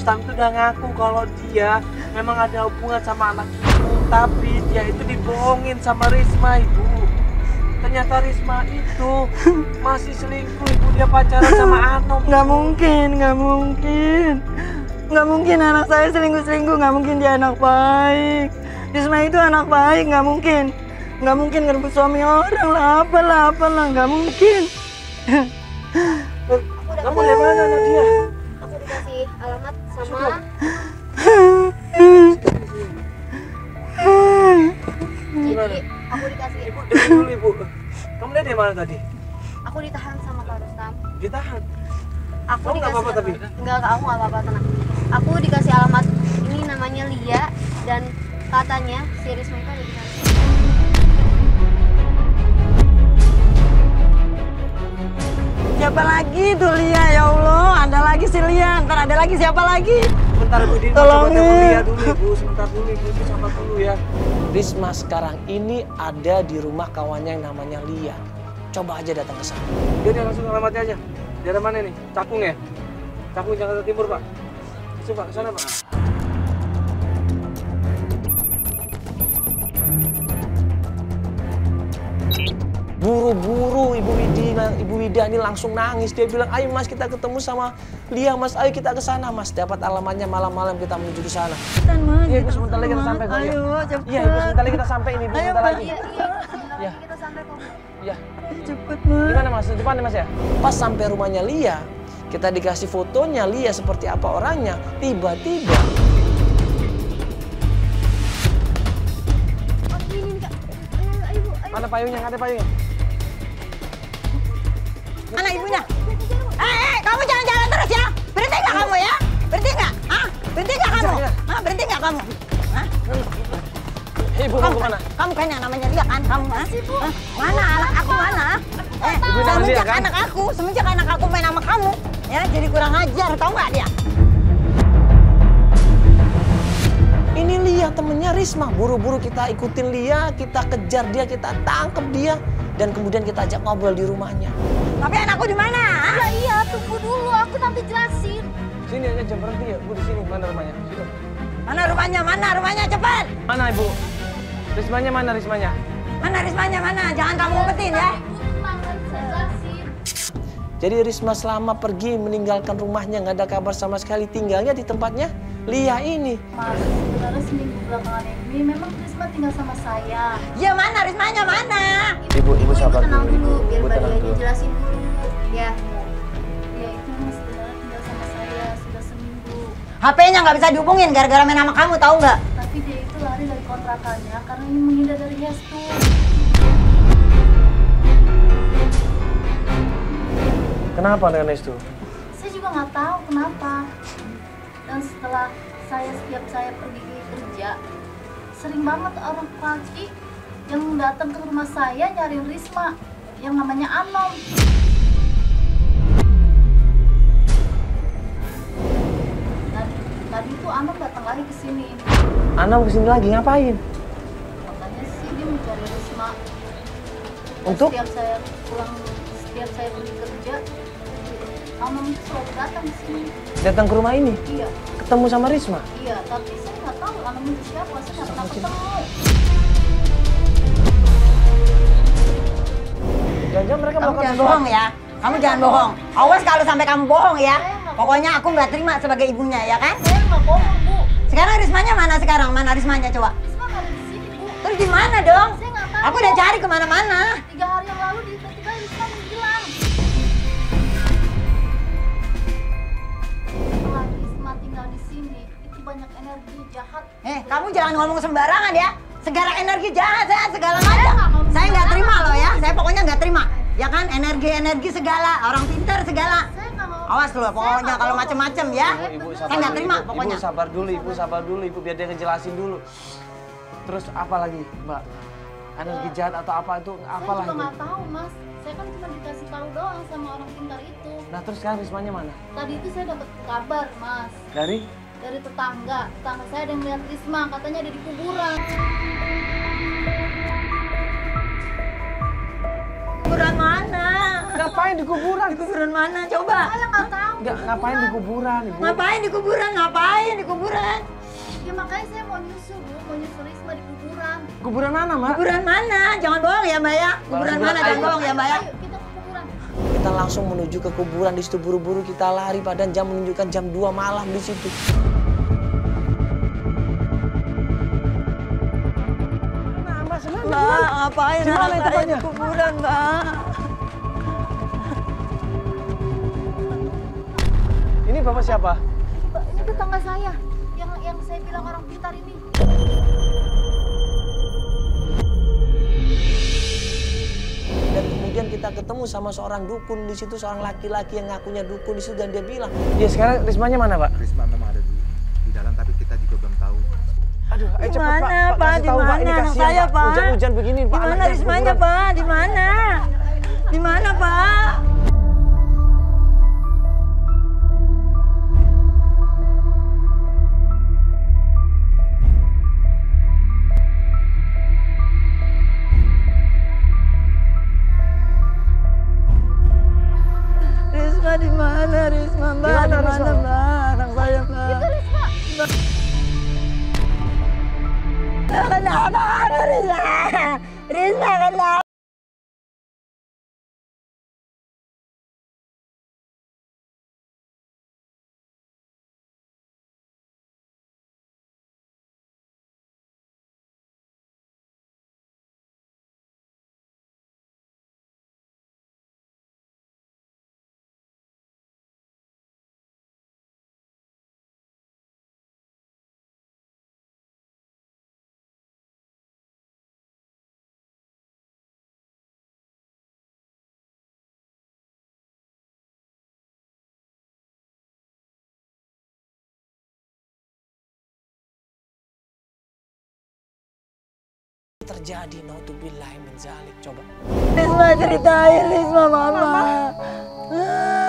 Rustam itu udah ngaku kalau dia memang ada hubungan sama anak ibu, tapi dia itu dibohongin sama Risma, Ibu. Ternyata Risma itu masih selingkuh, Ibu. Dia pacaran sama Anom. Nggak mungkin, nggak mungkin. Nggak mungkin anak saya selingkuh-selingkuh, nggak mungkin dia anak baik. Risma itu anak baik, nggak mungkin. Nggak mungkin ngerebut suami orang lah, apalah, nggak mungkin. Kamu dari mana, Nadia? Aku dikasih alamat sama jadi aku dikasih. Ibu, dengar dulu, Ibu. Kamu lihat dari mana tadi? Aku ditahan sama Kak Rustam. Ditahan? Aku Kamu nggak dikasih apa-apa tapi? Enggak, aku nggak apa-apa, tenang. Aku dikasih alamat ini namanya Lia dan katanya si Risma itu ada di sana. Siapa lagi tuh Lia, ya Allah? Ada lagi si Lia, ntar ada lagi siapa lagi? Sebentar, Bu, Dini, coba telepon Lia dulu, Ibu. Sebentar dulu, Ibu. Sabar dulu ya. Risma sekarang ini ada di rumah kawannya yang namanya Lia. Coba aja datang ke sana. Dia langsung alamatnya aja. Daerah mana nih? Cakung ya? Cakung Jakarta Timur, Pak. Coba ke sana, Pak. Buru-buru Ibu Wida ini langsung nangis. Dia bilang, ayo Mas, kita ketemu sama Lia, Mas. Ayo kita ke sana, Mas. Dapat alamatnya malam-malam kita menuju ke sana. Iya, Ibu, sebentar lagi kita sampai kok. Ayo, cepet. Iya, Ibu, sebentar lagi kita sampai ini, Ibu. Sebentar lagi. Iya, sebentar Iya. lagi kita sampai kok. Iya. Cepet, Mas. Gimana, Mas? Di depan ya, Mas ya? Pas sampai rumahnya Lia, kita dikasih fotonya Lia seperti apa orangnya. Tiba-tiba Oh, ini nih, Kak. Ayo, Bu. Ayo. ada payungnya, ada payungnya. Mana ibunya? Kamu jangan jalan terus ya. Berhenti nggak kamu ya? Berhenti nggak? Berhenti nggak kamu? Berhenti nggak kamu? Ibu mau kemana? Kamu kan yang namanya Lia kan? Kamu mana anak aku mana? Ibu nama Lia, kan? Semenjak anak aku main sama kamu, ya jadi kurang ajar, tau nggak dia? Ini Lia temennya Risma. Buru-buru kita ikutin Lia, kita kejar dia, kita tangkep dia, dan kemudian kita ajak ngobrol di rumahnya. Tapi anakku di mana? Iya, tunggu dulu. Aku nanti jelasin. Sini aja berhenti ya, Bu, di sini. Mana rumahnya? Sini. Mana rumahnya cepat? Mana, Ibu? Rismanya mana, Rismanya? Mana Rismanya mana? Jangan kamu umpetin ya. Jadi Risma selama pergi meninggalkan rumahnya, nggak ada kabar sama sekali, tinggalnya di tempatnya Lia ini. Mas, sebenarnya seminggu belakangan ini memang Risma tinggal sama saya. Ya mana Rismanya mana? Ibu sabar tenang dulu, dulu, biar Ibu Mbak tenang Lia dulu. jelasin dulu. Ya. Ya itu Mas sebenarnya tinggal sama saya sudah seminggu. HP-nya nggak bisa dihubungin gara-gara main sama kamu, tahu nggak? Tapi dia itu lari dari kontrakannya karena ingin menghindar dari Hestu. Kenapa dengan itu? Saya juga nggak tahu kenapa. Dan setelah setiap saya pergi kerja, sering banget orang laki yang datang ke rumah saya nyariin Risma yang namanya Anom. Dan tadi itu Anom datang lagi ke sini. Anom kesini lagi ngapain? Makanya sih dia mencari Risma. Dan Untuk? setiap saya pergi kerja, Anom itu selalu datang ke sini. Datang ke rumah ini, Iya. ketemu sama Risma. Iya, tapi saya nggak tahu Anom itu siapa, saya nggak pernah ketemu. Jangan-jangan mereka Kamu melakukan jangan sesuatu. bohong ya. Kamu jangan bohong. Awas kalau sampai kamu bohong ya. Pokoknya aku nggak terima sebagai ibunya ya kan? Saya nggak bohong, Bu. Sekarang Rismanya mana sekarang? Mana Rismanya coba? Risma nggak ada di sini, Bu. Terus di mana dong? Saya nggak tahu. Aku udah cari kemana-mana. 3 hari yang lalu tiba-tiba Risma menghilang. Setelah Risma tinggal di sini, itu banyak energi jahat. Kamu jangan ngomong sembarangan ya. Segala energi jahat saya segala macam. Saya nggak terima loh ya. Saya pokoknya nggak terima. Ya kan energi-energi segala, orang pintar segala. Saya nggak mau. Awas loh pokoknya kalau macam-macam ya. Ibu Saya nggak terima Ibu, pokoknya. Ibu sabar dulu, Ibu biar dia ngejelasin dulu. Terus apa lagi, Mbak? Energi jahat atau apa itu? Saya Apalah juga itu? nggak tahu, Mas. Saya kan cuma dikasih tahu doang sama orang pintar itu. Nah terus sekarang Rismanya mana? Tadi itu saya dapat kabar, Mas. Dari? Dari tetangga saya ada yang melihat Risma, katanya ada di kuburan. Kuburan mana? Ngapain ngapain di kuburan? Di kuburan mana? Coba. Saya nggak tahu. Enggak, ngapain di kuburan, Ibu? Ngapain di kuburan? Ngapain di kuburan? Ya makanya saya mau nyusul, Bu. Mau nyusul Risma di kuburan. Kuburan mana, Mbak? Kuburan mana? Jangan bohong ya, Mbak ya. Kuburan Kuburan mana? Jangan ayo. bohong ya, Mbak ya. Ayo kita ke kuburan. Kita langsung menuju ke kuburan, di situ buru-buru kita lari, padahal jam menunjukkan jam 2 malam di situ. Mbak, ngapain Di mana anak saya di tempatnya? kuburan, Mbak? Ini Bapak siapa? Mbak, ini tetangga saya. Yang saya bilang orang pintar ini. Dan kemudian kita ketemu sama seorang dukun di situ, seorang laki-laki yang ngakunya dukun di situ, dan dia bilang, "Ya sekarang Rismanya mana, Pak?" Risma memang ada di dalam, tapi kita juga belum tahu. Aduh, ayo cepat, Di Pak. mana, Pak? Kasih Di tahu, Pak. mana Ini anak kasihan, saya, Pak? Hujan-hujan begini, Pak. Di mana Anaknya Rismanya, kuburan. Pak? Di mana? Di mana, Pak? Risma di mana, Risma, Mbak? Di mana, Di mana, Risma? Mbak? Anak saya, Mbak. Itu Risma. Kenapa ada Risma? Risma, kenapa? Terjadi, naudzubillah min zalik. Coba. Risma, ceritain, Risma, Mama.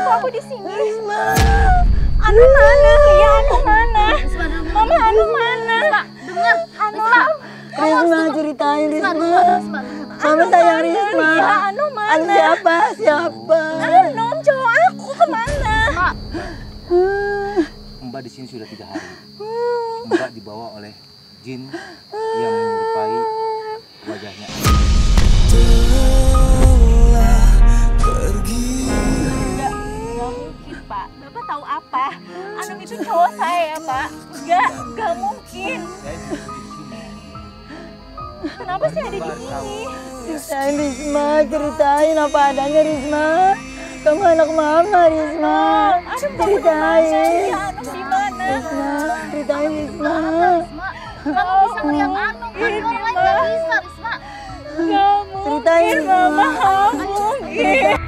Kok aku di sini? Risma. Anu mana? Ya Anu mana? Risma dulu. Mama Anu mana? Dengar. Risma. Risma, ceritain, Risma. Risma. Mama sayang Risma. Ya Anu mana? Anu siapa? Siapa? Anu cowok aku kemana? Mbak di sini sudah 3 hari. Mbak dibawa oleh jin yang menyerupai wajahnya. Enggak mungkin Pak. Bapak tahu apa? Anu itu cowok saya Pak. Enggak mungkin. Saya duduk di sini. Kenapa sih ada di sini? Ceritain, Risma. Ceritain apa adanya, Risma. Kamu anak Mama, Risma. Ceritain. Ya Anu di mana? Risma, ceritain, Risma. Risma. Kamu bisa ngeliat Anu. Kan orang lain nggak bisa, Risma. Enggak Ceritain, mungkin Mama. Risma. Nggak mungkin.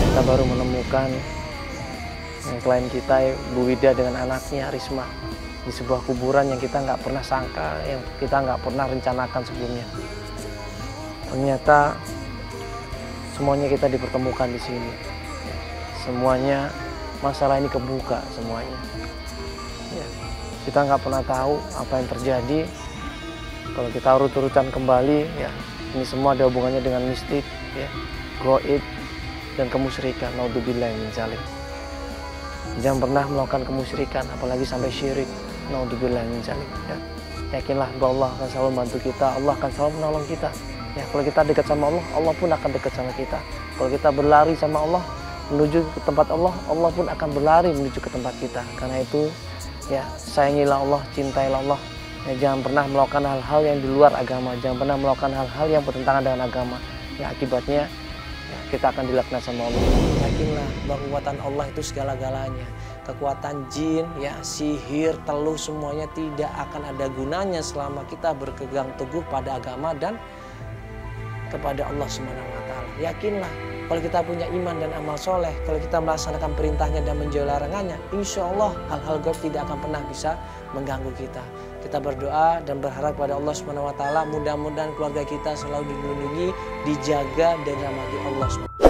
Kita baru menemukan klien kita, Bu Wida dengan anaknya Risma, di sebuah kuburan yang kita nggak pernah sangka, yang kita nggak pernah rencanakan sebelumnya. Ternyata semuanya kita dipertemukan di sini. Semuanya masalah ini kebuka semuanya. Ya, kita nggak pernah tahu apa yang terjadi. Kalau kita urut-urutan kembali, ya ini semua ada hubungannya dengan mistik, ya, goib, dan kemusyrikan. Naudzubillah min zalik. Jangan pernah melakukan kemusyrikan, apalagi sampai syirik. Naudzubillah min zalik. Ya. Yakinlah bahwa Allah akan selalu membantu kita, Allah akan selalu menolong kita. Ya, kalau kita dekat sama Allah, Allah pun akan dekat sama kita. Kalau kita berlari sama Allah, menuju ke tempat Allah, Allah pun akan berlari menuju ke tempat kita. Karena itu, ya, sayangilah Allah, cintailah Allah. Ya, jangan pernah melakukan hal-hal yang di luar agama, jangan pernah melakukan hal-hal yang bertentangan dengan agama. Ya, akibatnya ya, kita akan dilaknat sama Allah. Yakinlah bahwa kekuatan Allah itu segala-galanya. Kekuatan jin, ya, sihir, teluh, semuanya tidak akan ada gunanya selama kita berpegang teguh pada agama dan kepada Allah SWT. Yakinlah kalau kita punya iman dan amal soleh, kalau kita melaksanakan perintahnya dan menjauhi larangannya, insya Allah hal-hal gaib tidak akan pernah bisa mengganggu kita. Kita berdoa dan berharap pada Allah SWT, mudah-mudahan keluarga kita selalu dilindungi, dijaga dan dirahmati Allah SWT.